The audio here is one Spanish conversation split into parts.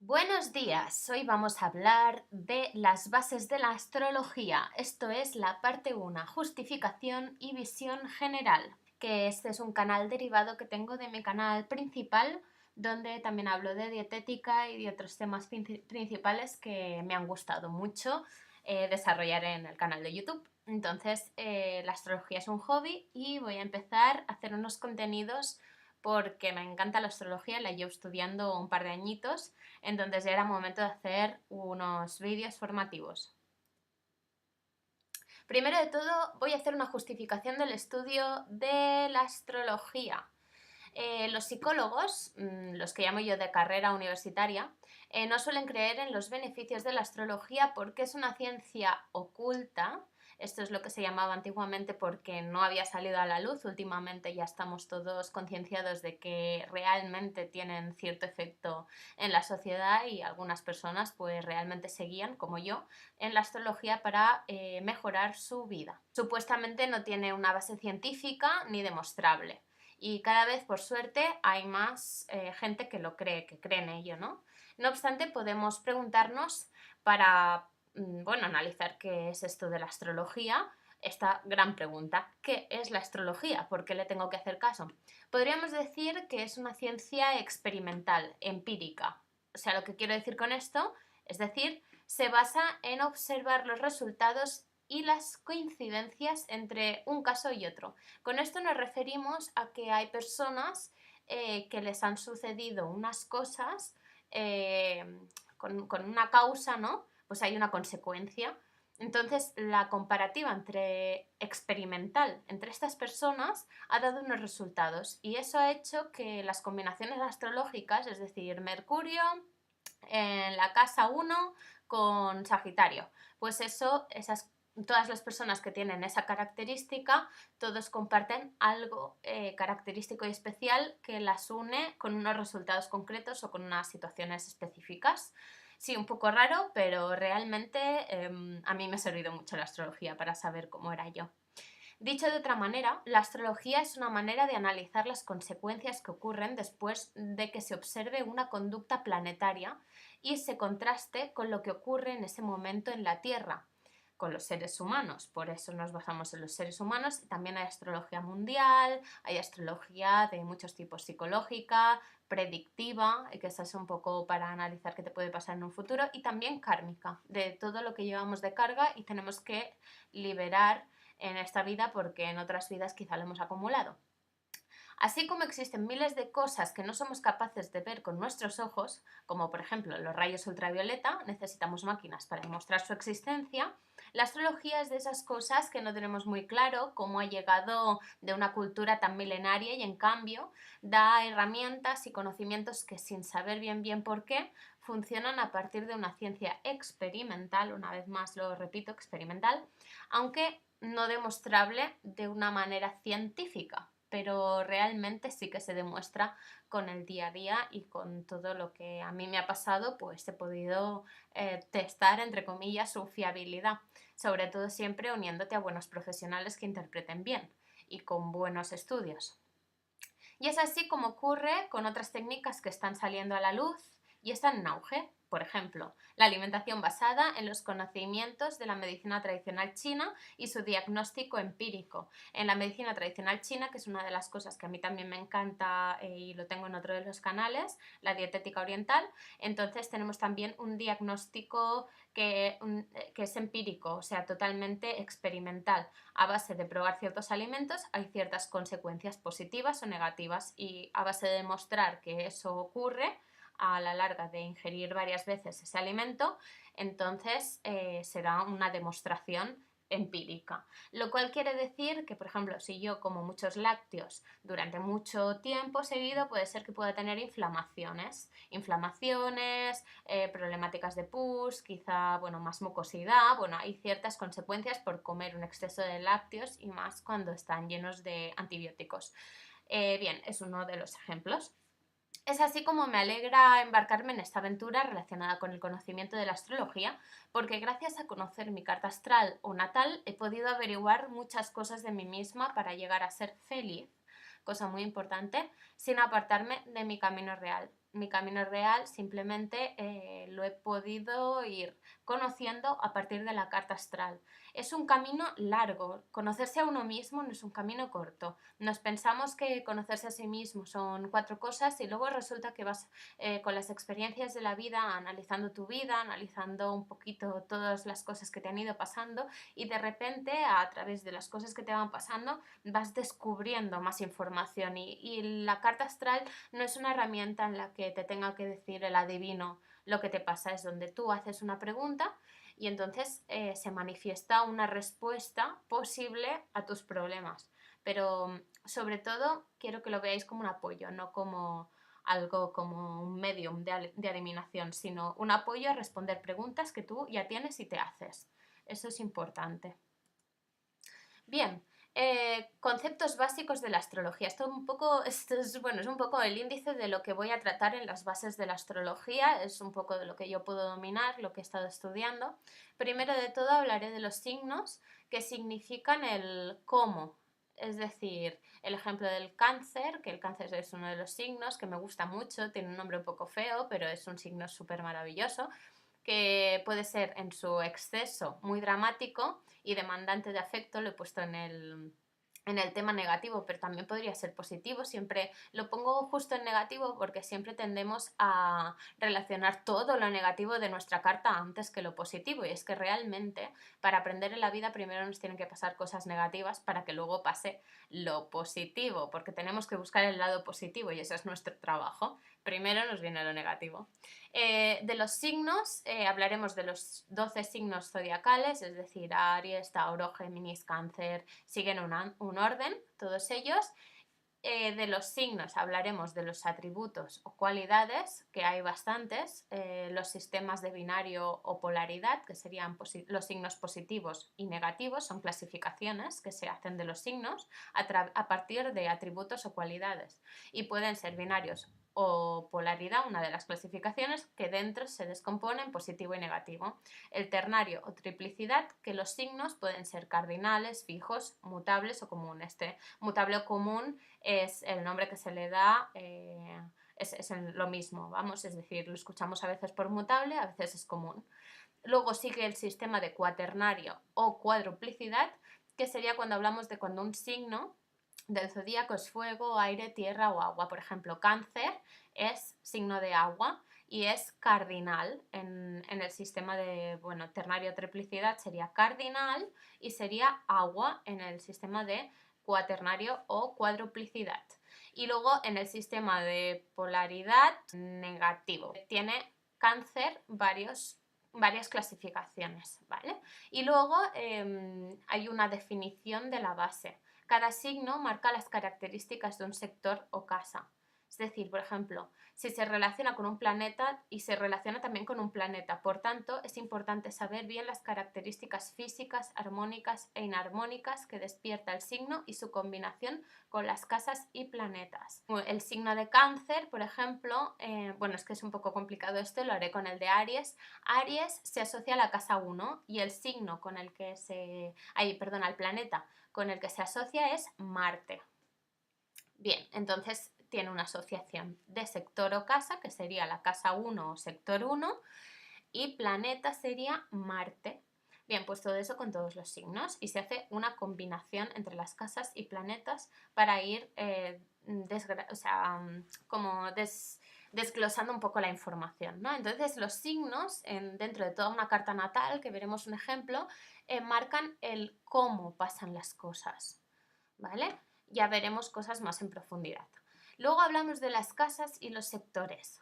Buenos días, hoy vamos a hablar de las bases de la astrología, esto es la parte 1, justificación y visión general, que este es un canal derivado que tengo de mi canal principal, donde también hablo de dietética y de otros temas principales que me han gustado mucho desarrollar en el canal de YouTube. Entonces, la astrología es un hobby y voy a empezar a hacer unos contenidos porque me encanta la astrología, la llevo estudiando un par de añitos, entonces ya era momento de hacer unos vídeos formativos. Primero de todo voy a hacer una justificación del estudio de la astrología. Los psicólogos, los que llamo yo de carrera universitaria, no suelen creer en los beneficios de la astrología porque es una ciencia oculta. Esto es lo que se llamaba antiguamente porque no había salido a la luz. Últimamente ya estamos todos concienciados de que realmente tienen cierto efecto en la sociedad y algunas personas pues realmente seguían, como yo, en la astrología para mejorar su vida. Supuestamente no tiene una base científica ni demostrable. Y cada vez, por suerte, hay más gente que lo cree, que cree en ello, ¿no? No obstante, podemos preguntarnos para, bueno, analizar qué es esto de la astrología, esta gran pregunta: ¿qué es la astrología? ¿Por qué le tengo que hacer caso? Podríamos decir que es una ciencia experimental, empírica. O sea, lo que quiero decir con esto, es decir, se basa en observar los resultados y las coincidencias entre un caso y otro. Con esto nos referimos a que hay personas que les han sucedido unas cosas con una causa, ¿no? Pues hay una consecuencia. Entonces, la comparativa experimental entre estas personas ha dado unos resultados y eso ha hecho que las combinaciones astrológicas, es decir, Mercurio en la casa 1 con Sagitario, pues todas las personas que tienen esa característica, todos comparten algo característico y especial que las une con unos resultados concretos o con unas situaciones específicas. Sí, un poco raro, pero realmente a mí me ha servido mucho la astrología para saber cómo era yo. Dicho de otra manera, la astrología es una manera de analizar las consecuencias que ocurren después de que se observe una conducta planetaria y se contraste con lo que ocurre en ese momento en la Tierra, con los seres humanos. Por eso nos basamos en los seres humanos. También hay astrología mundial, hay astrología de muchos tipos: psicológica, predictiva, que esa es un poco para analizar qué te puede pasar en un futuro, y también kármica, de todo lo que llevamos de carga y tenemos que liberar en esta vida porque en otras vidas quizá lo hemos acumulado. Así como existen miles de cosas que no somos capaces de ver con nuestros ojos, como por ejemplo los rayos ultravioleta, necesitamos máquinas para demostrar su existencia, la astrología es de esas cosas que no tenemos muy claro cómo ha llegado de una cultura tan milenaria y en cambio da herramientas y conocimientos que, sin saber bien por qué, funcionan a partir de una ciencia experimental, una vez más lo repito, experimental, aunque no demostrable de una manera científica, pero realmente sí que se demuestra con el día a día y con todo lo que a mí me ha pasado, pues he podido testar, entre comillas, su fiabilidad, sobre todo siempre uniéndote a buenos profesionales que interpreten bien y con buenos estudios. Y es así como ocurre con otras técnicas que están saliendo a la luz y están en auge. Por ejemplo, la alimentación basada en los conocimientos de la medicina tradicional china y su diagnóstico empírico. En la medicina tradicional china, que es una de las cosas que a mí también me encanta y lo tengo en otro de los canales, la dietética oriental, entonces tenemos también un diagnóstico que es empírico, o sea, totalmente experimental. A base de probar ciertos alimentos hay ciertas consecuencias positivas o negativas y a base de demostrar que eso ocurre a la larga de ingerir varias veces ese alimento, entonces será una demostración empírica. Lo cual quiere decir que, por ejemplo, si yo como muchos lácteos durante mucho tiempo seguido, puede ser que pueda tener inflamaciones, problemáticas de pus, quizá, bueno, más mucosidad. Bueno, hay ciertas consecuencias por comer un exceso de lácteos y más cuando están llenos de antibióticos. Bien, es uno de los ejemplos. Es así como me alegra embarcarme en esta aventura relacionada con el conocimiento de la astrología, porque gracias a conocer mi carta astral o natal he podido averiguar muchas cosas de mí misma para llegar a ser feliz, cosa muy importante, sin apartarme de mi camino real. mi camino real, simplemente lo he podido ir conociendo a partir de la carta astral. Es un camino largo, conocerse a uno mismo no es un camino corto. Nos pensamos que conocerse a sí mismo son 4 cosas y luego resulta que vas con las experiencias de la vida, analizando tu vida, analizando un poquito todas las cosas que te han ido pasando y de repente a través de las cosas que te van pasando vas descubriendo más información y la carta astral no es una herramienta en la que te tenga que decir el adivino lo que te pasa, es donde tú haces una pregunta y entonces se manifiesta una respuesta posible a tus problemas. Pero sobre todo quiero que lo veáis como un apoyo, no como algo como un medium de adivinación, sino un apoyo a responder preguntas que tú ya tienes y te haces. Eso es importante. Bien, conceptos básicos de la astrología. Esto es, bueno, es un poco el índice de lo que voy a tratar en las bases de la astrología, es un poco de lo que yo puedo dominar, lo que he estado estudiando. Primero de todo hablaré de los signos que significan el cómo. Es decir, el ejemplo del cáncer, que el cáncer es uno de los signos que me gusta mucho, tiene un nombre un poco feo, pero es un signo súper maravilloso, que puede ser en su exceso muy dramático y demandante de afecto, lo he puesto en el tema negativo, pero también podría ser positivo. Siempre lo pongo justo en negativo porque siempre tendemos a relacionar todo lo negativo de nuestra carta antes que lo positivo. Y es que realmente para aprender en la vida primero nos tienen que pasar cosas negativas para que luego pase lo positivo, porque tenemos que buscar el lado positivo y ese es nuestro trabajo. Primero nos viene lo negativo. De los signos, hablaremos de los 12 signos zodiacales, es decir, Aries, Tauro, Géminis, Cáncer, siguen un orden, todos ellos. De los signos hablaremos de los atributos o cualidades, que hay bastantes, los sistemas de binario o polaridad, que serían los signos positivos y negativos, son clasificaciones que se hacen de los signos a partir de atributos o cualidades y pueden ser binarios o polaridad, una de las clasificaciones, que dentro se descompone en positivo y negativo. El ternario o triplicidad, que los signos pueden ser cardinales, fijos, mutables o común. Este mutable o común es el nombre que se le da, es lo mismo, vamos, es decir, lo escuchamos a veces por mutable, a veces es común. Luego sigue el sistema de cuaternario o cuadruplicidad, que sería cuando hablamos de cuando un signo del zodíaco es fuego, aire, tierra o agua. Por ejemplo, Cáncer es signo de agua y es cardinal en el sistema de, bueno, ternario triplicidad sería cardinal y sería agua en el sistema de cuaternario o cuadruplicidad. Y luego en el sistema de polaridad negativo. Tiene Cáncer varias clasificaciones, ¿vale? Y luego hay una definición de la base. Cada signo marca las características de un sector o casa. Es decir, por ejemplo, si se relaciona con un planeta y se relaciona también con un planeta. Por tanto, es importante saber bien las características físicas, armónicas e inarmónicas que despierta el signo y su combinación con las casas y planetas. El signo de Cáncer, por ejemplo, bueno, es que es un poco complicado esto, lo haré con el de Aries. Aries se asocia a la casa 1 y el signo con el que al planeta con el que se asocia es Marte. Bien, entonces tiene una asociación de sector o casa, que sería la casa 1 o sector 1, y planeta sería Marte. Bien, pues todo eso con todos los signos y se hace una combinación entre las casas y planetas para ir desglosando un poco la información, ¿no? Entonces los signos dentro de toda una carta natal, que veremos un ejemplo, marcan el cómo pasan las cosas, ¿vale? Ya veremos cosas más en profundidad. Luego hablamos de las casas y los sectores.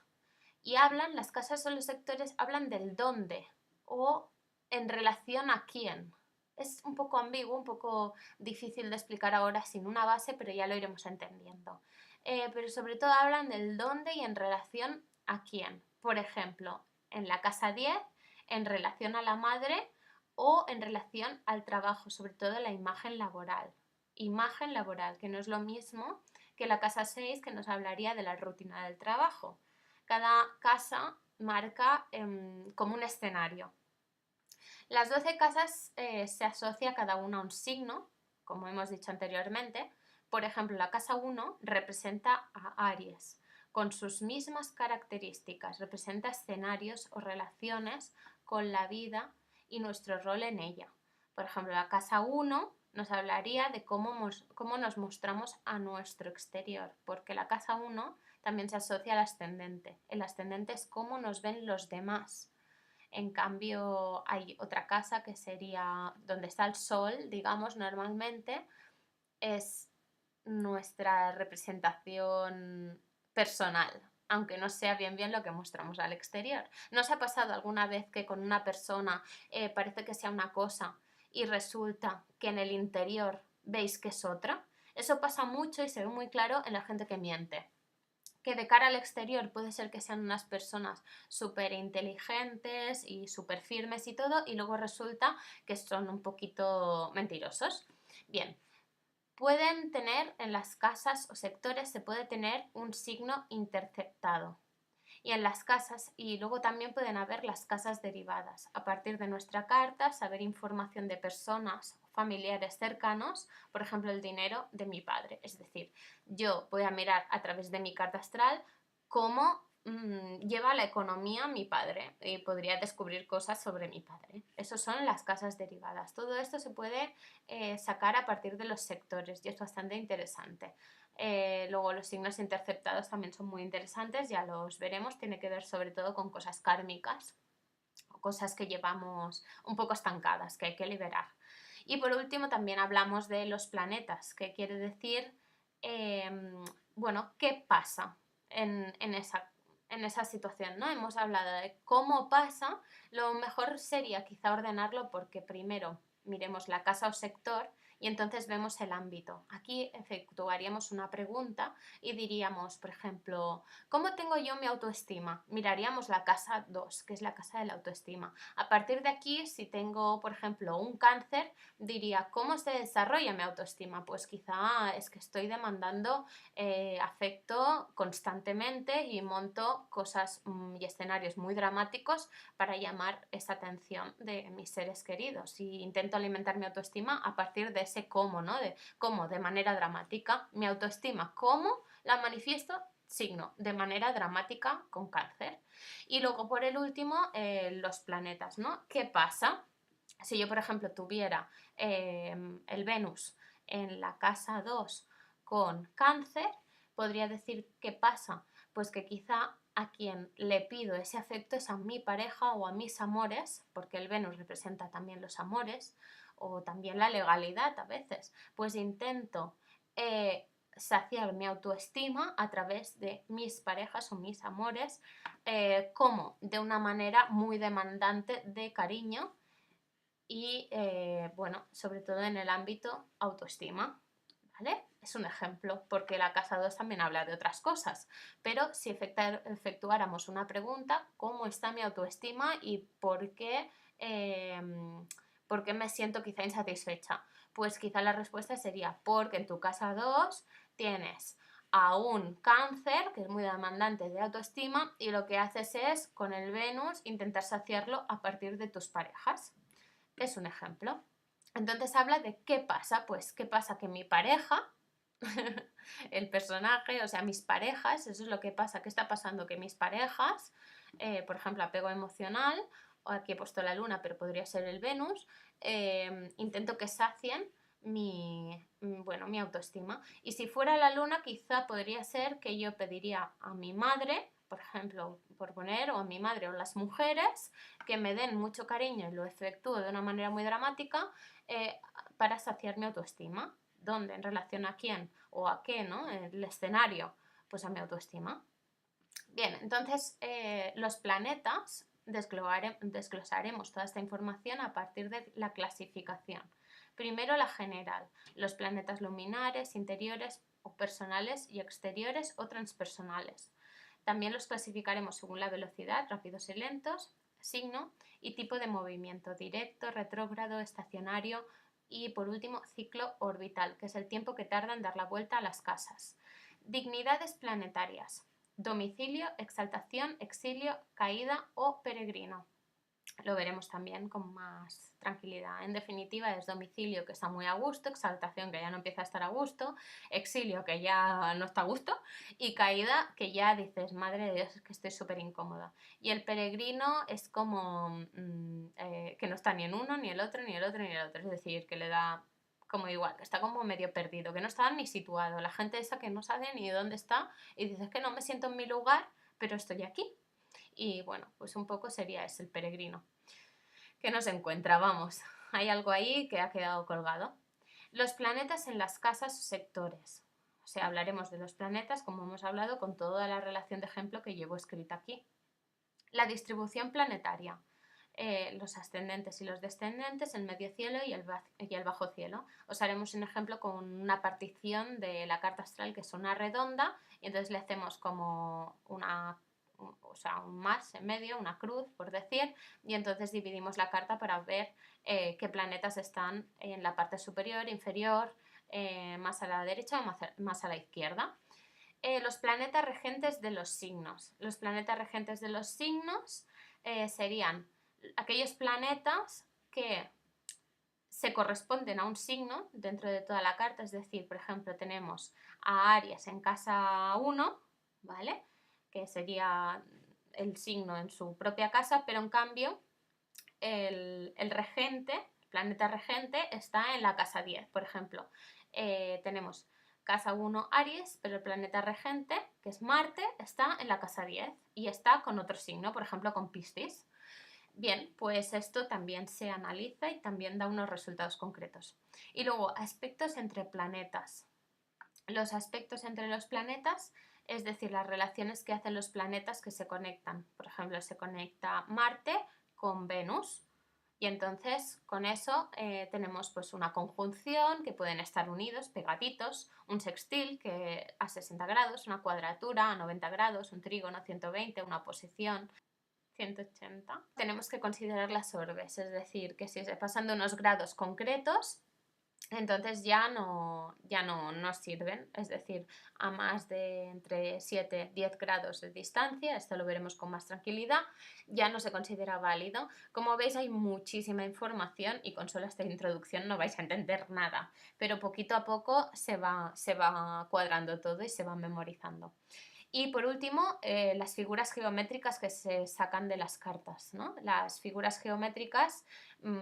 Y las casas o los sectores hablan del dónde o en relación a quién. Es un poco ambiguo, un poco difícil de explicar ahora sin una base, pero ya lo iremos entendiendo. Pero sobre todo hablan del dónde y en relación a quién. Por ejemplo, en la casa 10, en relación a la madre o en relación al trabajo, sobre todo la imagen laboral. Imagen laboral, que no es lo mismo que la casa 6, que nos hablaría de la rutina del trabajo. Cada casa marca como un escenario. Las 12 casas se asocia cada una a un signo, como hemos dicho anteriormente. Por ejemplo, la casa 1 representa a Aries. con sus mismas características, representa escenarios o relaciones con la vida y nuestro rol en ella. Por ejemplo, la casa 1 nos hablaría de cómo nos mostramos a nuestro exterior, porque la casa 1 también se asocia al ascendente. El ascendente es cómo nos ven los demás. En cambio, hay otra casa que sería donde está el sol, digamos, normalmente, es nuestra representación personal, aunque no sea bien lo que mostramos al exterior. ¿No os ha pasado alguna vez que con una persona parece que sea una cosa y resulta que en el interior veis que es otra? Eso pasa mucho y se ve muy claro en la gente que miente. Que de cara al exterior puede ser que sean unas personas súper inteligentes y súper firmes y todo, y luego resulta que son un poquito mentirosos. Bien, pueden tener en las casas o sectores, se puede tener un signo interceptado. Y en las casas, y luego también pueden haber las casas derivadas. A partir de nuestra carta, saber información de personas, familiares cercanos, por ejemplo, el dinero de mi padre. Es decir, yo voy a mirar a través de mi carta astral cómo lleva la economía mi padre y podría descubrir cosas sobre mi padre. Esas son las casas derivadas. Todo esto se puede sacar a partir de los sectores y es bastante interesante. Luego los signos interceptados también son muy interesantes, ya los veremos, tiene que ver sobre todo con cosas kármicas o cosas que llevamos un poco estancadas, que hay que liberar. Y por último también hablamos de los planetas, que quiere decir, bueno, qué pasa en esa situación, ¿no? Hemos hablado de cómo pasa, lo mejor sería quizá ordenarlo porque primero miremos la casa o sector y entonces vemos el ámbito. Aquí efectuaríamos una pregunta y diríamos, por ejemplo, ¿cómo tengo yo mi autoestima? Miraríamos la casa 2, que es la casa de la autoestima. A partir de aquí, si tengo, por ejemplo, un cáncer, diría, ¿cómo se desarrolla mi autoestima? Pues quizá es que estoy demandando afecto constantemente y monto cosas y escenarios muy dramáticos para llamar esa atención de mis seres queridos y intento alimentar mi autoestima a partir de ese cómo, ¿no? De cómo, de manera dramática, mi autoestima, cómo la manifiesto, signo, de manera dramática con cáncer. Y luego, por el último, los planetas, ¿no? ¿Qué pasa si yo, por ejemplo, tuviera el Venus en la casa 2 con cáncer? Podría decir, ¿qué pasa? Pues que quizá a quien le pido ese afecto es a mi pareja o a mis amores, porque el Venus representa también los amores o también la legalidad a veces, pues intento saciar mi autoestima a través de mis parejas o mis amores, como de una manera muy demandante de cariño y, bueno, sobre todo en el ámbito autoestima, ¿vale? Es un ejemplo, porque la casa 2 también habla de otras cosas, pero si efectuáramos una pregunta, ¿cómo está mi autoestima y por qué me siento quizá insatisfecha? Pues quizá la respuesta sería porque en tu casa 2 tienes a un cáncer, que es muy demandante de autoestima, y lo que haces es, con el Venus, intentar saciarlo a partir de tus parejas. Es un ejemplo. Entonces habla de qué pasa, pues qué pasa que mi pareja, el personaje, o sea, mis parejas, eso es lo que pasa, qué está pasando que mis parejas, por ejemplo, apego emocional, o aquí he puesto la luna, pero podría ser el Venus, intento que sacien mi autoestima. Y si fuera la luna, quizá podría ser que yo pediría a mi madre, por ejemplo, por poner, o a mi madre o las mujeres, que me den mucho cariño y lo efectúo de una manera muy dramática para saciar mi autoestima. ¿Dónde? ¿En relación a quién? ¿O a qué? ¿No? El escenario, pues a mi autoestima. Bien, entonces los planetas desglosaremos toda esta información a partir de la clasificación. Primero la general, los planetas luminares, interiores o personales y exteriores o transpersonales. También los clasificaremos según la velocidad, rápidos y lentos, signo y tipo de movimiento, directo, retrógrado, estacionario y por último ciclo orbital, que es el tiempo que tarda en dar la vuelta a las casas. Dignidades planetarias: domicilio, exaltación, exilio, caída o peregrino. lo veremos también con más tranquilidad. En definitiva, es domicilio que está muy a gusto, exaltación que ya no empieza a estar a gusto, exilio que ya no está a gusto y caída que ya dices, madre de Dios, es que estoy súper incómoda. Y el peregrino es como que no está ni en uno, ni el otro, ni el otro, ni el otro. Es decir, que le da como igual, que está como medio perdido, que no está ni situado. La gente esa que no sabe ni dónde está y dices que no me siento en mi lugar, pero estoy aquí. Y bueno, pues un poco sería ese el peregrino. Que no se encuentra, vamos. Hay algo ahí que ha quedado colgado. Los planetas en las casas o sectores. O sea, hablaremos de los planetas, como hemos hablado, con toda la relación de ejemplo que llevo escrita aquí. La distribución planetaria. Los ascendentes y los descendentes, el medio cielo y el bajo cielo. Os haremos un ejemplo con una partición de la carta astral que es una redonda y entonces le hacemos como un más en medio, una cruz, por decir, y entonces dividimos la carta para ver qué planetas están en la parte superior, inferior, más a la derecha o más a la izquierda. Los planetas regentes de los signos. Los planetas regentes de los signos serían aquellos planetas que se corresponden a un signo dentro de toda la carta, es decir, por ejemplo, tenemos a Aries en casa 1, ¿vale? Que sería el signo en su propia casa, pero en cambio el regente, el planeta regente, está en la casa 10, por ejemplo. Tenemos casa 1 Aries, pero el planeta regente, que es Marte, está en la casa 10 y está con otro signo, por ejemplo con Piscis. Bien, pues esto también se analiza y también da unos resultados concretos. Y luego, aspectos entre planetas. Los aspectos entre los planetas, es decir, las relaciones que hacen los planetas que se conectan. Por ejemplo, se conecta Marte con Venus. Y entonces con eso tenemos pues una conjunción que pueden estar unidos, pegaditos, un sextil que a 60 grados, una cuadratura a 90 grados, un trígono a 120, una oposición 180. Tenemos que considerar las orbes, es decir, que si se pasan de unos grados concretos, entonces ya no nos sirven, es decir, a más de entre 7 y 10 grados de distancia, esto lo veremos con más tranquilidad, ya no se considera válido. Como veis hay muchísima información y con solo esta introducción no vais a entender nada, pero poquito a poco se va cuadrando todo y se va memorizando. Y por último, las figuras geométricas que se sacan de las cartas, ¿no? Las figuras geométricas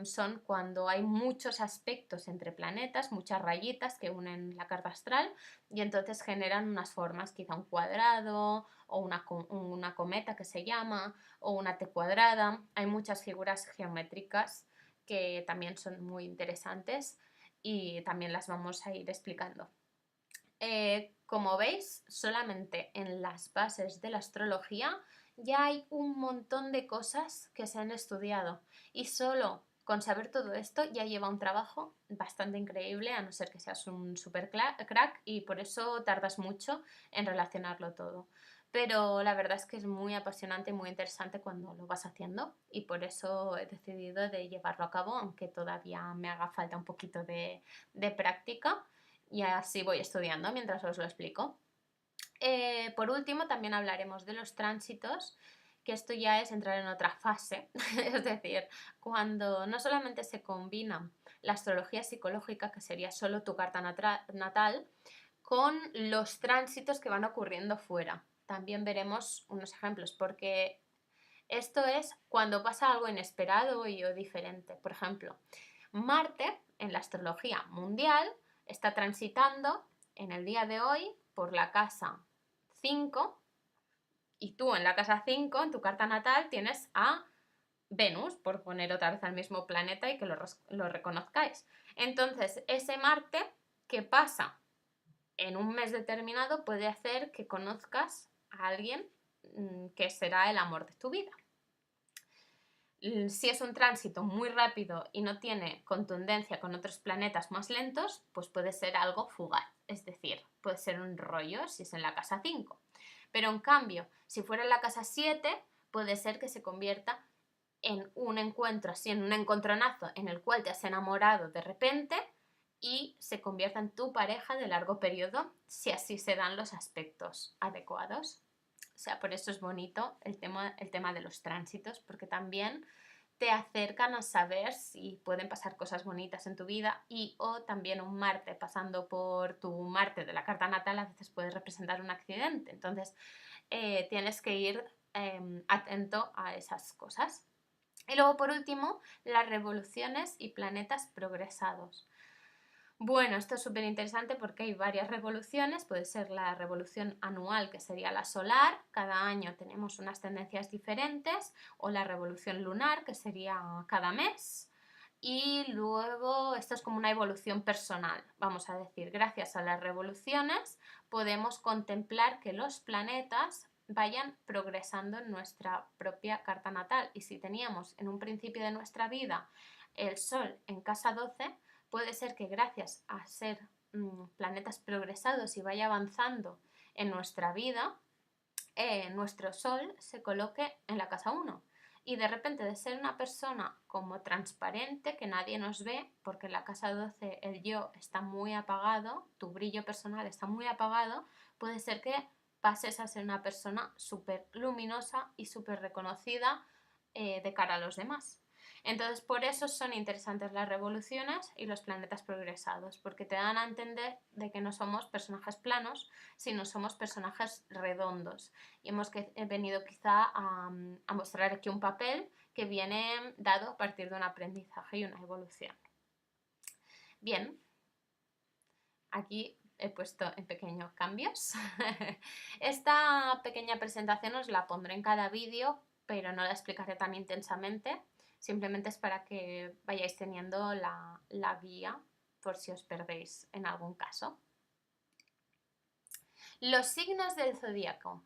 son cuando hay muchos aspectos entre planetas, muchas rayitas que unen la carta astral y entonces generan unas formas, quizá un cuadrado o una cometa que se llama o una T cuadrada. Hay muchas figuras geométricas que también son muy interesantes y también las vamos a ir explicando. Como veis, solamente en las bases de la astrología ya hay un montón de cosas que se han estudiado y solo con saber todo esto ya lleva un trabajo bastante increíble, a no ser que seas un super crack y por eso tardas mucho en relacionarlo todo. Pero la verdad es que es muy apasionante y muy interesante cuando lo vas haciendo y por eso he decidido de llevarlo a cabo, aunque todavía me haga falta un poquito de práctica y así voy estudiando mientras os lo explico. Por último, también hablaremos de los tránsitos, que esto ya es entrar en otra fase, es decir, cuando no solamente se combina la astrología psicológica, que sería solo tu carta natal, con los tránsitos que van ocurriendo fuera. También veremos unos ejemplos, porque esto es cuando pasa algo inesperado o diferente. Por ejemplo, Marte, en la astrología mundial, está transitando en el día de hoy por la casa 5 y tú en la casa 5, en tu carta natal, tienes a Venus, por poner otra vez al mismo planeta y que lo reconozcáis. Entonces, ese Marte que pasa en un mes determinado puede hacer que conozcas a alguien que será el amor de tu vida. Si es un tránsito muy rápido y no tiene contundencia con otros planetas más lentos, pues puede ser algo fugaz, es decir, puede ser un rollo si es en la casa 5. Pero en cambio, si fuera en la casa 7, puede ser que se convierta en un encuentro, así en un encontronazo en el cual te has enamorado de repente y se convierta en tu pareja de largo periodo, si así se dan los aspectos adecuados. O sea, por eso es bonito el tema de los tránsitos, porque también te acercan a saber si pueden pasar cosas bonitas en tu vida y o también un Marte pasando por tu Marte de la carta natal a veces puede representar un accidente. Entonces tienes que ir atento a esas cosas. Y luego por último, las revoluciones y planetas progresados. Bueno, esto es súper interesante porque hay varias revoluciones, puede ser la revolución anual, que sería la solar, cada año tenemos unas tendencias diferentes, o la revolución lunar, que sería cada mes, y luego esto es como una evolución personal, vamos a decir, gracias a las revoluciones podemos contemplar que los planetas vayan progresando en nuestra propia carta natal, y si teníamos en un principio de nuestra vida el Sol en casa 12, puede ser que gracias a ser planetas progresados y vaya avanzando en nuestra vida, nuestro Sol se coloque en la casa 1. Y de repente de ser una persona como transparente, que nadie nos ve, porque en la casa 12 el yo está muy apagado, tu brillo personal está muy apagado, puede ser que pases a ser una persona súper luminosa y súper reconocida de cara a los demás. Entonces, por eso son interesantes las revoluciones y los planetas progresados, porque te dan a entender de que no somos personajes planos, sino somos personajes redondos. Y hemos venido quizá a mostrar aquí un papel que viene dado a partir de un aprendizaje y una evolución. Bien, aquí he puesto en pequeños cambios. Esta pequeña presentación os la pondré en cada vídeo, pero no la explicaré tan intensamente. Simplemente es para que vayáis teniendo la guía por si os perdéis en algún caso. Los signos del zodíaco.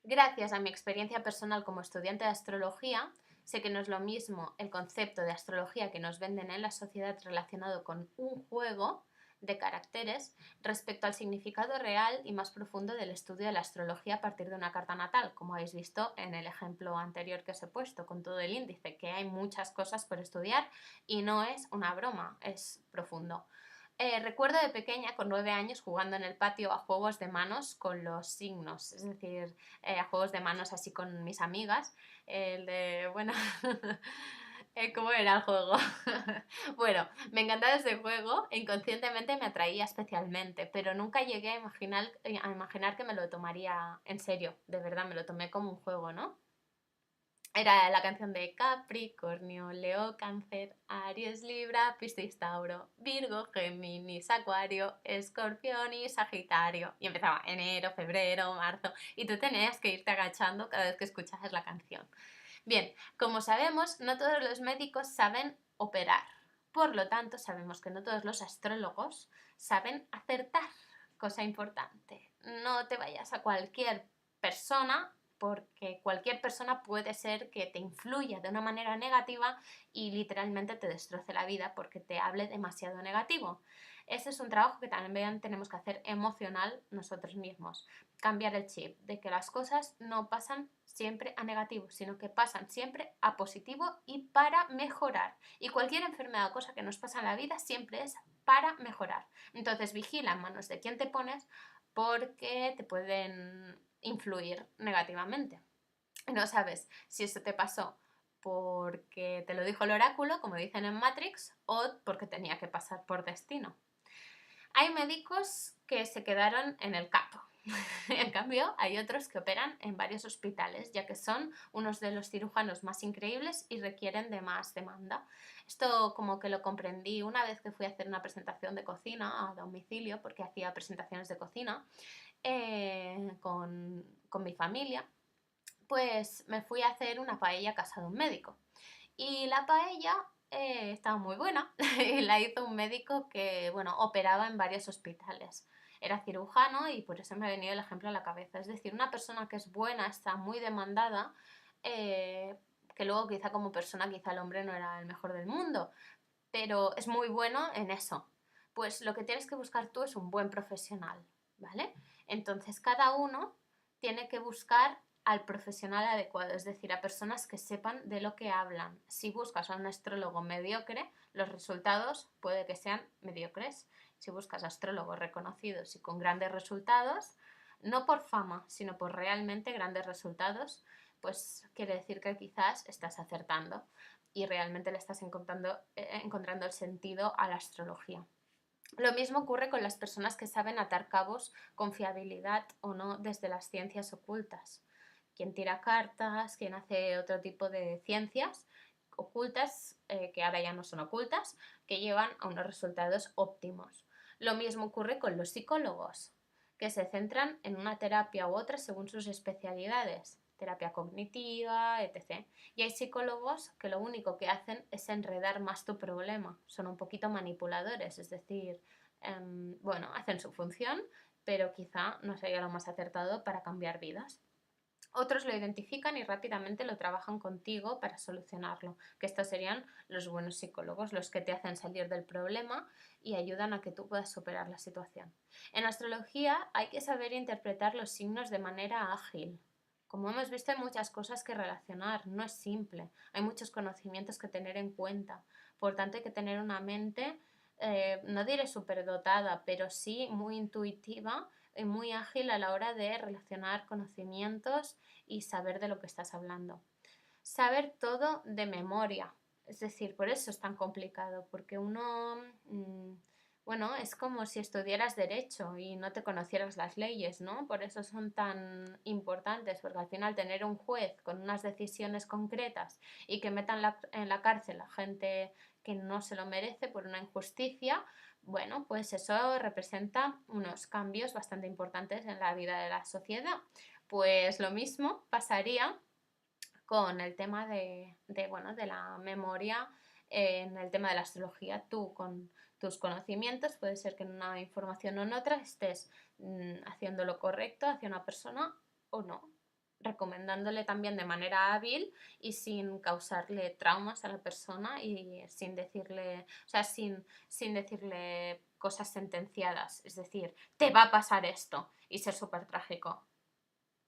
Gracias a mi experiencia personal como estudiante de astrología, sé que no es lo mismo el concepto de astrología que nos venden en la sociedad relacionado con un juego de caracteres respecto al significado real y más profundo del estudio de la astrología a partir de una carta natal, como habéis visto en el ejemplo anterior que os he puesto con todo el índice, que hay muchas cosas por estudiar y no es una broma, es profundo. Recuerdo de pequeña, con 9 años, jugando en el patio a juegos de manos con los signos, es decir, a juegos de manos así con mis amigas, el de, bueno, ¿cómo era el juego? Bueno, me encantaba ese juego e inconscientemente me atraía especialmente, pero nunca llegué a imaginar que me lo tomaría en serio, de verdad, me lo tomé como un juego, ¿no? Era la canción de Capricornio, Leo, Cáncer, Aries, Libra, Piscis, Tauro, Virgo, Géminis, Acuario, Escorpión y Sagitario. Y empezaba enero, febrero, marzo, y tú tenías que irte agachando cada vez que escuchabas la canción. Bien, como sabemos, no todos los médicos saben operar. Por lo tanto, sabemos que no todos los astrólogos saben acertar. Cosa importante, no te vayas a cualquier persona, porque cualquier persona puede ser que te influya de una manera negativa y literalmente te destroce la vida porque te hable demasiado negativo. Ese es un trabajo que también tenemos que hacer emocional nosotros mismos. Cambiar el chip de que las cosas no pasan siempre a negativo, sino que pasan siempre a positivo y para mejorar. Y cualquier enfermedad o cosa que nos pasa en la vida siempre es para mejorar. Entonces vigila en manos de quién te pones porque te pueden influir negativamente. No sabes si esto te pasó porque te lo dijo el oráculo, como dicen en Matrix, o porque tenía que pasar por destino. Hay médicos que se quedaron en el capo. En cambio, hay otros que operan en varios hospitales, ya que son unos de los cirujanos más increíbles y requieren de más demanda. Esto como que lo comprendí una vez que fui a hacer una presentación de cocina a domicilio, porque hacía presentaciones de cocina con mi familia. Pues me fui a hacer una paella a casa de un médico. Y la paella estaba muy buena y la hizo un médico que, bueno, operaba en varios hospitales. Era cirujano y por eso me ha venido el ejemplo a la cabeza. Es decir, una persona que es buena, está muy demandada, que luego quizá como persona quizá el hombre no era el mejor del mundo, pero es muy bueno en eso. Pues lo que tienes que buscar tú es un buen profesional, ¿vale? Entonces cada uno tiene que buscar al profesional adecuado, es decir, a personas que sepan de lo que hablan. Si buscas a un astrólogo mediocre, los resultados puede que sean mediocres. Si buscas astrólogos reconocidos y con grandes resultados, no por fama, sino por realmente grandes resultados, pues quiere decir que quizás estás acertando y realmente le estás encontrando el sentido a la astrología. Lo mismo ocurre con las personas que saben atar cabos con fiabilidad o no desde las ciencias ocultas. Quien tira cartas, quien hace otro tipo de ciencias ocultas, que ahora ya no son ocultas, que llevan a unos resultados óptimos. Lo mismo ocurre con los psicólogos, que se centran en una terapia u otra según sus especialidades, terapia cognitiva, etc. Y hay psicólogos que lo único que hacen es enredar más tu problema, son un poquito manipuladores, es decir, bueno, hacen su función, pero quizá no sería lo más acertado para cambiar vidas. Otros lo identifican y rápidamente lo trabajan contigo para solucionarlo, que estos serían los buenos psicólogos, los que te hacen salir del problema y ayudan a que tú puedas superar la situación. En astrología hay que saber interpretar los signos de manera ágil. Como hemos visto, hay muchas cosas que relacionar, no es simple, hay muchos conocimientos que tener en cuenta. Por tanto, hay que tener una mente, no diré superdotada, pero sí muy intuitiva y muy ágil a la hora de relacionar conocimientos y saber de lo que estás hablando. Saber todo de memoria, es decir, por eso es tan complicado, porque uno, bueno, es como si estudiaras derecho y no te conocieras las leyes, ¿no? Por eso son tan importantes, porque al final tener un juez con unas decisiones concretas y que metan en la cárcel a gente que no se lo merece por una injusticia, bueno, pues eso representa unos cambios bastante importantes en la vida de la sociedad. Pues lo mismo pasaría con el tema de la memoria, en el tema de la astrología. Tú con tus conocimientos, puede ser que en una información o en otra estés haciendo lo correcto hacia una persona o no, recomendándole también de manera hábil y sin causarle traumas a la persona y sin decirle, o sea, sin decirle cosas sentenciadas, es decir, te va a pasar esto y ser súper trágico.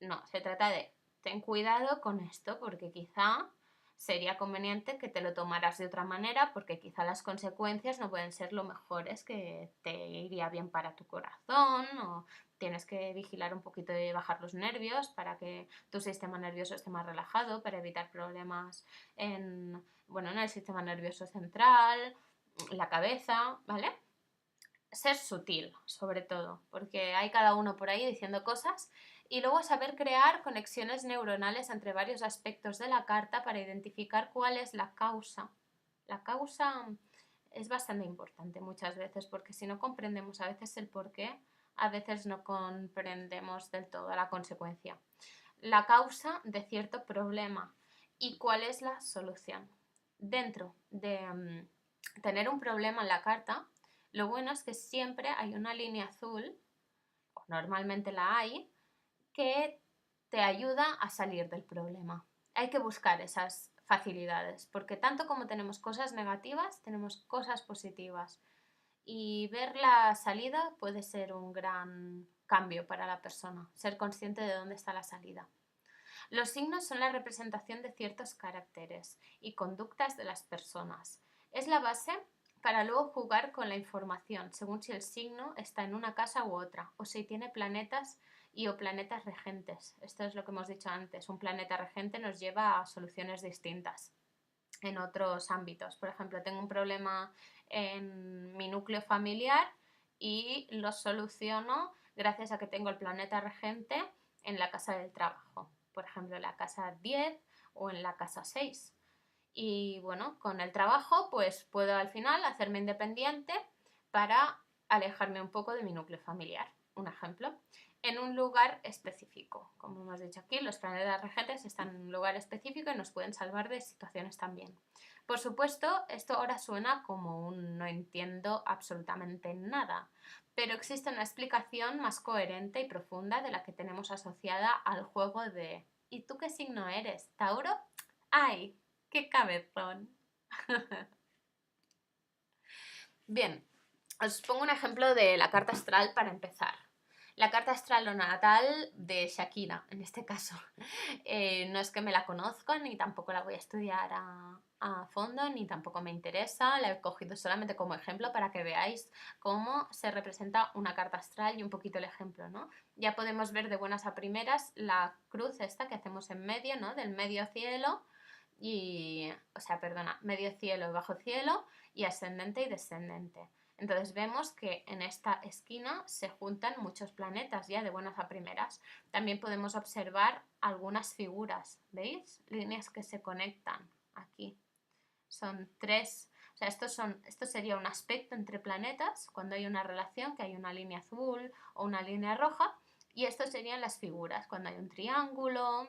No, se trata de ten cuidado con esto porque quizá sería conveniente que te lo tomaras de otra manera porque quizá las consecuencias no pueden ser lo mejores que te iría bien para tu corazón o tienes que vigilar un poquito de bajar los nervios para que tu sistema nervioso esté más relajado para evitar problemas en el sistema nervioso central, la cabeza, ¿vale? Ser sutil, sobre todo, porque hay cada uno por ahí diciendo cosas y luego saber crear conexiones neuronales entre varios aspectos de la carta para identificar cuál es la causa. La causa es bastante importante muchas veces porque si no comprendemos a veces el porqué, a veces no comprendemos del todo la consecuencia. La causa de cierto problema y cuál es la solución. Dentro de tener un problema en la carta, lo bueno es que siempre hay una línea azul, o normalmente la hay, que te ayuda a salir del problema. Hay que buscar esas facilidades, porque tanto como tenemos cosas negativas, tenemos cosas positivas. Y ver la salida puede ser un gran cambio para la persona, ser consciente de dónde está la salida. Los signos son la representación de ciertos caracteres y conductas de las personas. Es la base para luego jugar con la información, según si el signo está en una casa u otra, o si tiene planetas o planetas regentes. Esto es lo que hemos dicho antes. Un planeta regente nos lleva a soluciones distintas en otros ámbitos. Por ejemplo, tengo un problema en mi núcleo familiar y lo soluciono gracias a que tengo el planeta regente en la casa del trabajo. Por ejemplo, en la casa 10 o en la casa 6. Y bueno, con el trabajo pues puedo al final hacerme independiente para alejarme un poco de mi núcleo familiar. Un ejemplo, en un lugar específico. Como hemos dicho aquí, los planetas regentes están en un lugar específico y nos pueden salvar de situaciones también. Por supuesto, esto ahora suena como un no entiendo absolutamente nada, pero existe una explicación más coherente y profunda de la que tenemos asociada al juego de ¿y tú qué signo eres? ¿Tauro? ¡Ay! ¡Qué cabezón! Bien, os pongo un ejemplo de la carta astral para empezar. La carta astral o natal de Shakira, en este caso. No es que me la conozca, ni tampoco la voy a estudiar a fondo, ni tampoco me interesa. La he cogido solamente como ejemplo para que veáis cómo se representa una carta astral y un poquito el ejemplo, ¿no? Ya podemos ver de buenas a primeras la cruz esta que hacemos en medio, ¿no? Del medio cielo y, o sea, perdona, medio cielo y bajo cielo y ascendente y descendente. Entonces vemos que en esta esquina se juntan muchos planetas ya de buenas a primeras. También podemos observar algunas figuras, ¿veis? Líneas que se conectan aquí. Son tres, o sea, esto sería un aspecto entre planetas, cuando hay una relación, que hay una línea azul o una línea roja, y esto serían las figuras, cuando hay un triángulo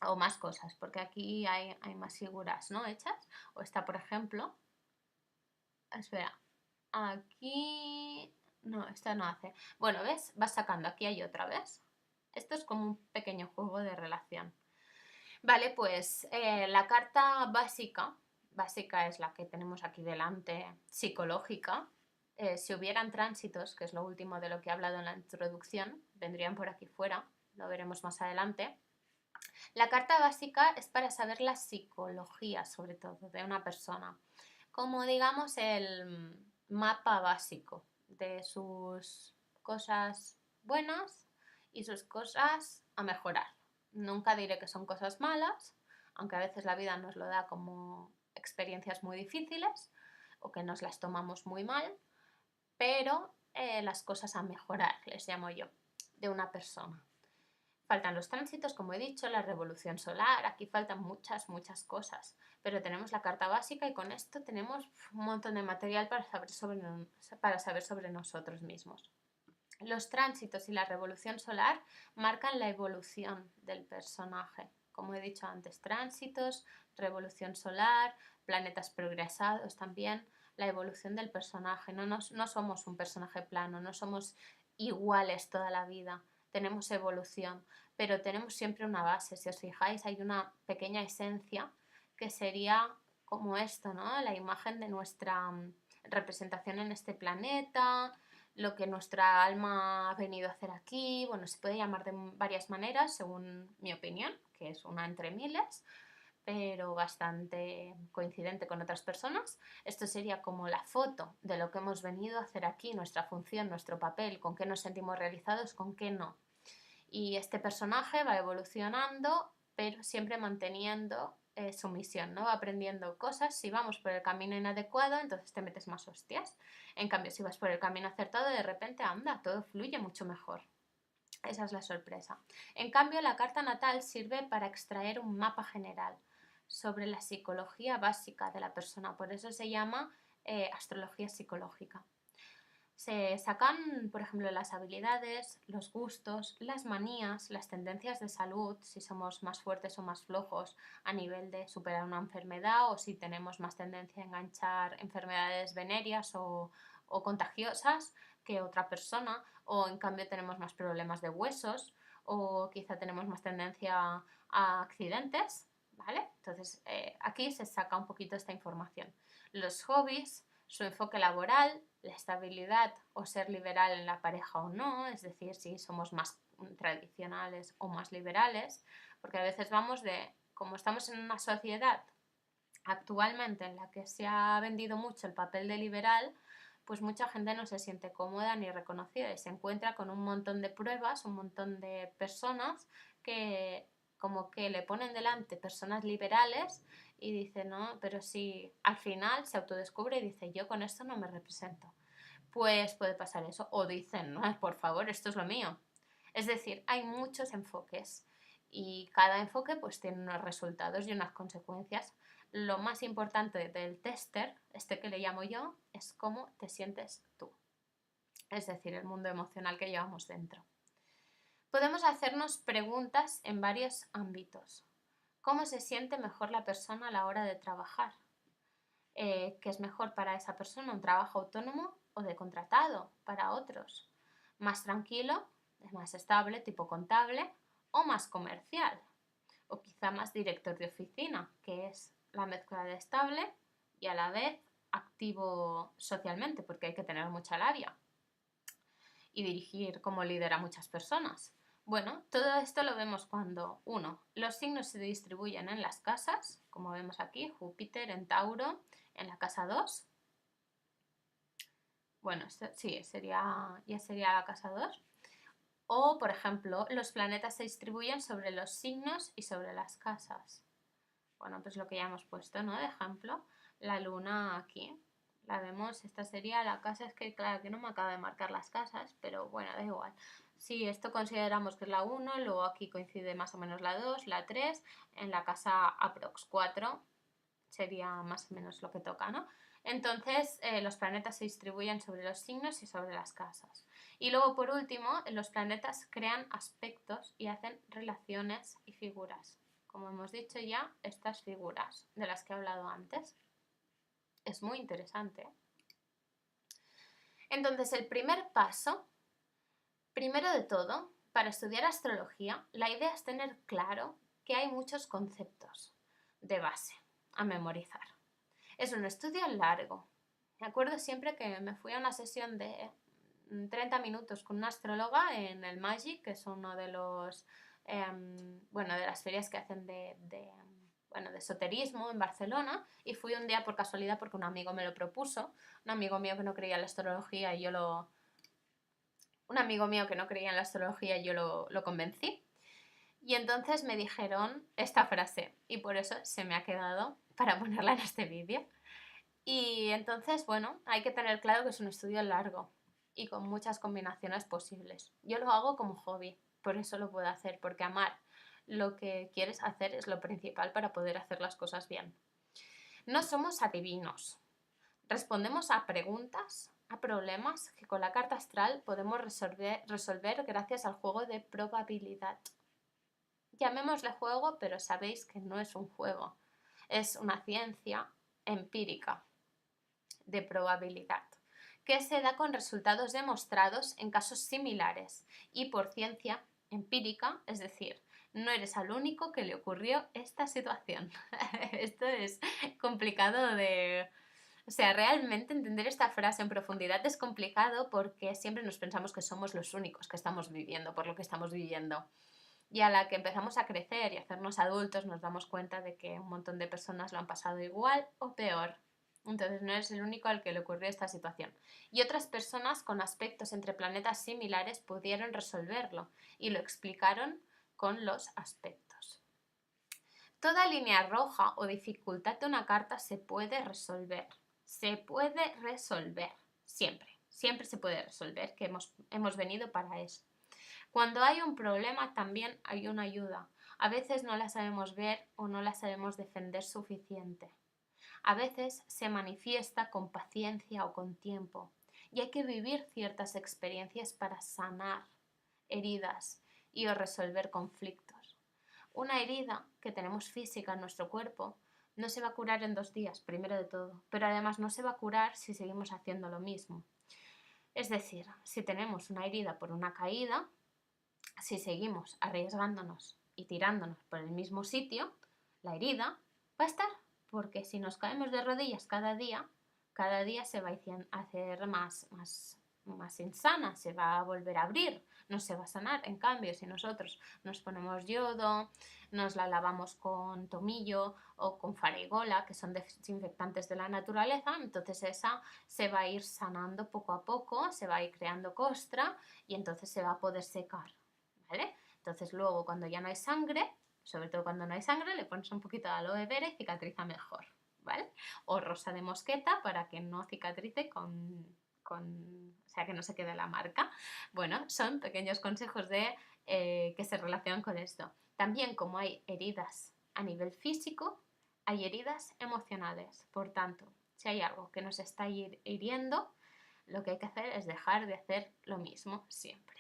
o más cosas, porque aquí hay más figuras, ¿no? Hechas. O está, por ejemplo, espera, aquí... No, esta no hace. Bueno, ¿ves? Vas sacando. Aquí hay otra vez. Esto es como un pequeño juego de relación. Vale, pues la carta básica es la que tenemos aquí delante, psicológica. Si hubieran tránsitos, que es lo último de lo que he hablado en la introducción, vendrían por aquí fuera, lo veremos más adelante. La carta básica es para saber la psicología, sobre todo, de una persona. Como digamos el mapa básico de sus cosas buenas y sus cosas a mejorar. Nunca diré que son cosas malas, aunque a veces la vida nos lo da como experiencias muy difíciles o que nos las tomamos muy mal, pero las cosas a mejorar, les llamo yo, de una persona. Faltan los tránsitos, como he dicho, la revolución solar, aquí faltan muchas cosas, pero tenemos la carta básica y con esto tenemos un montón de material para saber sobre nosotros mismos. Los tránsitos y la revolución solar marcan la evolución del personaje. Como he dicho antes, tránsitos, revolución solar, planetas progresados también, la evolución del personaje. No somos un personaje plano, no somos iguales toda la vida, tenemos evolución, pero tenemos siempre una base. Si os fijáis, hay una pequeña esencia que sería como esto, ¿no? La imagen de nuestra representación en este planeta, lo que nuestra alma ha venido a hacer aquí. Bueno, se puede llamar de varias maneras, según mi opinión, que es una entre miles, pero bastante coincidente con otras personas. Esto sería como la foto de lo que hemos venido a hacer aquí, nuestra función, nuestro papel, con qué nos sentimos realizados, con qué no. Y este personaje va evolucionando, pero siempre manteniendo su misión, ¿no? Va aprendiendo cosas. Si vamos por el camino inadecuado, entonces te metes más hostias. En cambio, si vas por el camino acertado, de repente anda, todo fluye mucho mejor. Esa es la sorpresa. En cambio, la carta natal sirve para extraer un mapa general sobre la psicología básica de la persona. Por eso se llama astrología psicológica. Se sacan, por ejemplo, las habilidades, los gustos, las manías, las tendencias de salud, si somos más fuertes o más flojos a nivel de superar una enfermedad o si tenemos más tendencia a enganchar enfermedades venéreas o contagiosas que otra persona, o en cambio tenemos más problemas de huesos o quizá tenemos más tendencia a accidentes, ¿vale? Entonces aquí se saca un poquito esta información. Los hobbies, su enfoque laboral, la estabilidad o ser liberal en la pareja o no, es decir, si somos más tradicionales o más liberales, porque a veces vamos de, como estamos en una sociedad actualmente en la que se ha vendido mucho el papel de liberal, pues mucha gente no se siente cómoda ni reconocida y se encuentra con un montón de pruebas, un montón de personas que como que le ponen delante personas liberales y dice, no, pero si al final se autodescubre y dice, yo con esto no me represento. Pues puede pasar eso. O dicen, no, por favor, esto es lo mío. Es decir, hay muchos enfoques y cada enfoque pues tiene unos resultados y unas consecuencias. Lo más importante del tester, este que le llamo yo, es cómo te sientes tú. Es decir, el mundo emocional que llevamos dentro. Podemos hacernos preguntas en varios ámbitos. ¿Cómo se siente mejor la persona a la hora de trabajar? ¿Qué es mejor para esa persona? ¿Un trabajo autónomo o de contratado para otros? ¿Más tranquilo, es más estable, tipo contable, o más comercial? O quizá más director de oficina, que es la mezcla de estable y a la vez activo socialmente, porque hay que tener mucha labia. y dirigir como líder a muchas personas. Bueno, todo esto lo vemos cuando, uno, los signos se distribuyen en las casas, como vemos aquí, Júpiter en Tauro, en la casa 2. Bueno, esto sí, ya sería la casa 2. O, por ejemplo, los planetas se distribuyen sobre los signos y sobre las casas. Bueno, pues lo que ya hemos puesto, ¿no? De ejemplo, la luna aquí. La vemos, esta sería la casa, es que claro que no me acaba de marcar las casas, pero bueno, da igual. Si esto consideramos que es la 1, luego aquí coincide más o menos la 2, la 3, en la casa aprox 4 sería más o menos lo que toca, ¿no? Entonces, los planetas se distribuyen sobre los signos y sobre las casas. Y luego, por último, los planetas crean aspectos y hacen relaciones y figuras. Como hemos dicho ya, estas figuras de las que he hablado antes. Es muy interesante. Entonces, el primer paso, primero de todo, para estudiar astrología, la idea es tener claro que hay muchos conceptos de base a memorizar. Es un estudio largo. Me acuerdo siempre que me fui a una sesión de 30 minutos con una astróloga en el Magic, que es uno de los, de las ferias que hacen de esoterismo en Barcelona, y fui un día por casualidad porque un amigo me lo propuso, un amigo mío que no creía en la astrología y yo lo convencí. Y entonces me dijeron esta frase y por eso se me ha quedado para ponerla en este vídeo. Y entonces, bueno, hay que tener claro que es un estudio largo y con muchas combinaciones posibles. Yo lo hago como hobby, por eso lo puedo hacer, porque amar lo que quieres hacer es lo principal para poder hacer las cosas bien. No somos adivinos. Respondemos a preguntas, a problemas que con la carta astral podemos resolver gracias al juego de probabilidad. Llamémosle juego, pero sabéis que no es un juego. Es una ciencia empírica de probabilidad, que se da con resultados demostrados en casos similares y por ciencia empírica, es decir, no eres al único que le ocurrió esta situación. Esto es complicado de... O sea, realmente entender esta frase en profundidad es complicado porque siempre nos pensamos que somos los únicos que estamos viviendo por lo que estamos viviendo. Y a la que empezamos a crecer y a hacernos adultos nos damos cuenta de que un montón de personas lo han pasado igual o peor. Entonces no eres el único al que le ocurrió esta situación. Y otras personas con aspectos entre planetas similares pudieron resolverlo y lo explicaron con los aspectos. Toda línea roja o dificultad de una carta se puede resolver. Se puede resolver. Siempre. Siempre se puede resolver, que hemos venido para eso. Cuando hay un problema también hay una ayuda. A veces no la sabemos ver o no la sabemos defender suficiente. A veces se manifiesta con paciencia o con tiempo y hay que vivir ciertas experiencias para sanar heridas y o resolver conflictos. Una herida que tenemos física en nuestro cuerpo no se va a curar en 2 días, primero de todo, pero además no se va a curar si seguimos haciendo lo mismo. Es decir, si tenemos una herida por una caída, si seguimos arriesgándonos y tirándonos por el mismo sitio, la herida va a estar, porque si nos caemos de rodillas cada día se va a hacer más insana, se va a volver a abrir, no se va a sanar. En cambio, si nosotros nos ponemos yodo, nos la lavamos con tomillo o con farigola, que son desinfectantes de la naturaleza, entonces esa se va a ir sanando poco a poco, se va a ir creando costra y entonces se va a poder secar. ¿Vale? Entonces luego cuando ya no hay sangre, sobre todo cuando no hay sangre, le pones un poquito de aloe vera y cicatriza mejor, ¿vale? O rosa de mosqueta para que no cicatrice o sea, que no se quede la marca. Bueno, son pequeños consejos que se relacionan con esto. También como hay heridas a nivel físico, hay heridas emocionales. Por tanto, si hay algo que nos está hiriendo, lo que hay que hacer es dejar de hacer lo mismo siempre.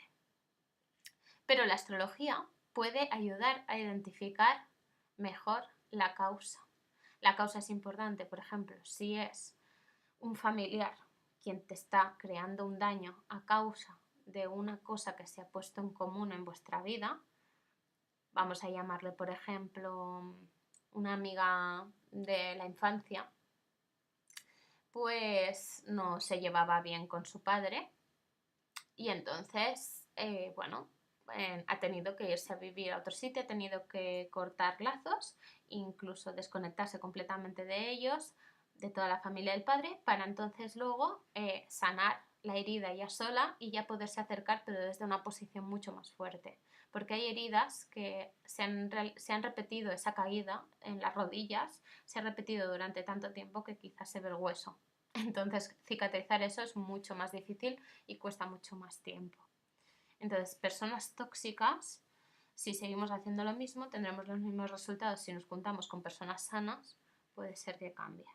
Pero la astrología puede ayudar a identificar mejor la causa. La causa es importante, por ejemplo, si es un familiar quien te está creando un daño a causa de una cosa que se ha puesto en común en vuestra vida, vamos a llamarle, por ejemplo, una amiga de la infancia, pues no se llevaba bien con su padre Y entonces, bueno, ha tenido que irse a vivir a otro sitio, ha tenido que cortar lazos, incluso desconectarse completamente de ellos, de toda la familia del padre, para entonces luego sanar la herida ya sola y ya poderse acercar, pero desde una posición mucho más fuerte. Porque hay heridas que se han repetido, esa caída en las rodillas, se ha repetido durante tanto tiempo que quizás se ve el hueso. Entonces, cicatrizar eso es mucho más difícil y cuesta mucho más tiempo. Entonces, personas tóxicas, si seguimos haciendo lo mismo, tendremos los mismos resultados. Si nos juntamos con personas sanas, puede ser que cambie.